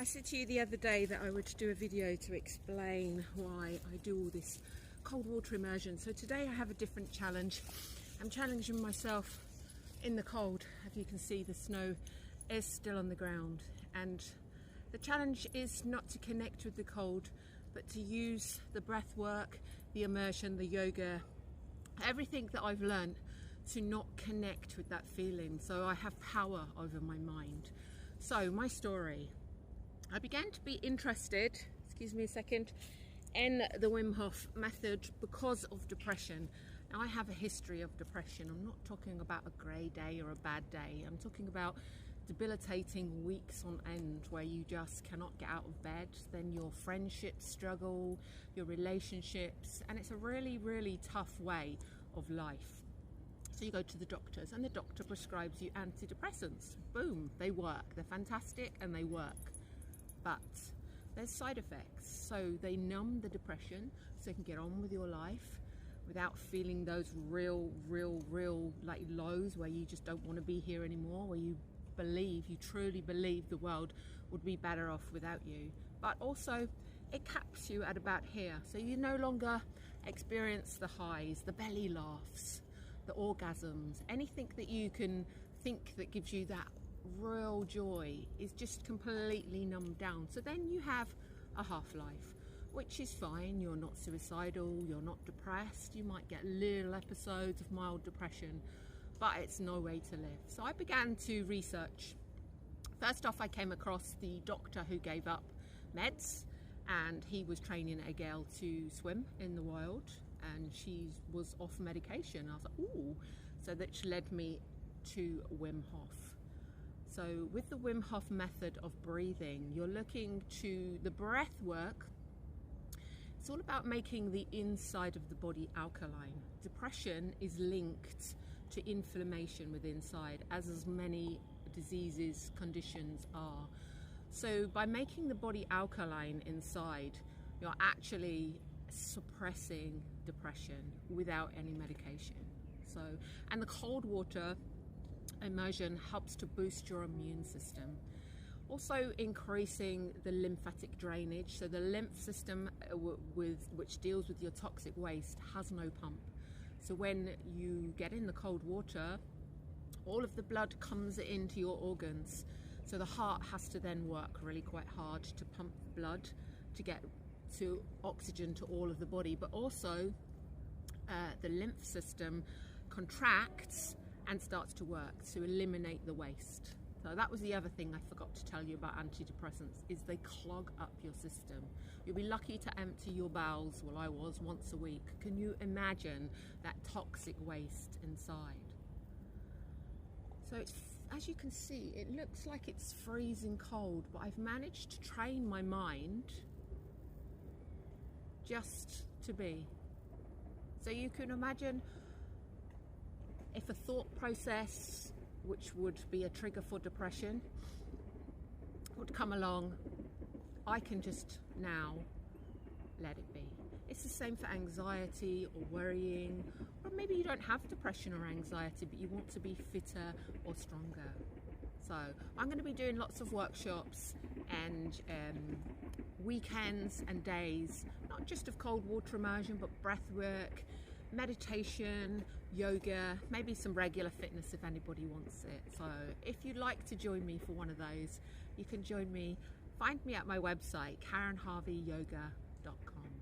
I said to you the other day that I would do a video to explain why I do all this cold water immersion. So today I have a different challenge. I'm challenging myself in the cold. As you can see, the snow is still on the ground, and the challenge is not to connect with the cold, but to use the breath work, the immersion, the yoga, everything that I've learned to not connect with that feeling, so I have power over my mind. So my story, I began to be interested, excuse me a second, in the Wimm Hoff method because of depression. Now, I have a history of depression. I'm not talking about a grey day or a bad day. I'm talking about debilitating weeks on end where you just cannot get out of bed. Then your friendships struggle, your relationships, and it's a really, really tough way of life. So you go to the doctors and the doctor prescribes you antidepressants. Boom, they work. They're fantastic and they work. But there's side effects. So they numb the depression so you can get on with your life without feeling those real like lows where you just don't want to be here anymore, where you truly believe the world would be better off without you. But also it caps you at about here. So you no longer experience the highs, the belly laughs, the orgasms, anything that you can think that gives you that real joy is just completely numbed down. So then you have a half-life, which is fine. You're not suicidal, you're not depressed, you might get little episodes of mild depression, but it's no way to live. So I began to research. First off, I came across the doctor who gave up meds, and he was training a girl to swim in the wild, and she was off medication. I was like, ooh. So that led me to Wimm Hoff. So with the Wimm Hoff method of breathing, you're looking to the breath work. It's all about making the inside of the body alkaline. Depression is linked to inflammation within inside, as many diseases, conditions are. So by making the body alkaline inside, you're actually suppressing depression without any medication. So, and the cold water immersion helps to boost your immune system, also increasing the lymphatic drainage. So the lymph system which deals with your toxic waste has no pump. So when you get in the cold water, all of the blood comes into your organs. So the heart has to then work really quite hard to pump the blood to get to oxygen to all of the body, but also the lymph system contracts and starts to work to eliminate the waste. So that was the other thing I forgot to tell you about antidepressants, is they clog up your system. You'll be lucky to empty your bowels, well I was, once a week. Can you imagine that toxic waste inside? So it's, as you can see, it looks like it's freezing cold, but I've managed to train my mind just to be. So you can imagine if a thought process, which would be a trigger for depression, would come along, I can just now let it be. It's the same for anxiety or worrying, or maybe you don't have depression or anxiety, but you want to be fitter or stronger. So I'm going to be doing lots of workshops and weekends and days, not just of cold water immersion, but breath work, meditation, yoga, maybe some regular fitness if anybody wants it. So if you'd like to join me for one of those, you can join me. Find me at my website, KarenHarveyYoga.com.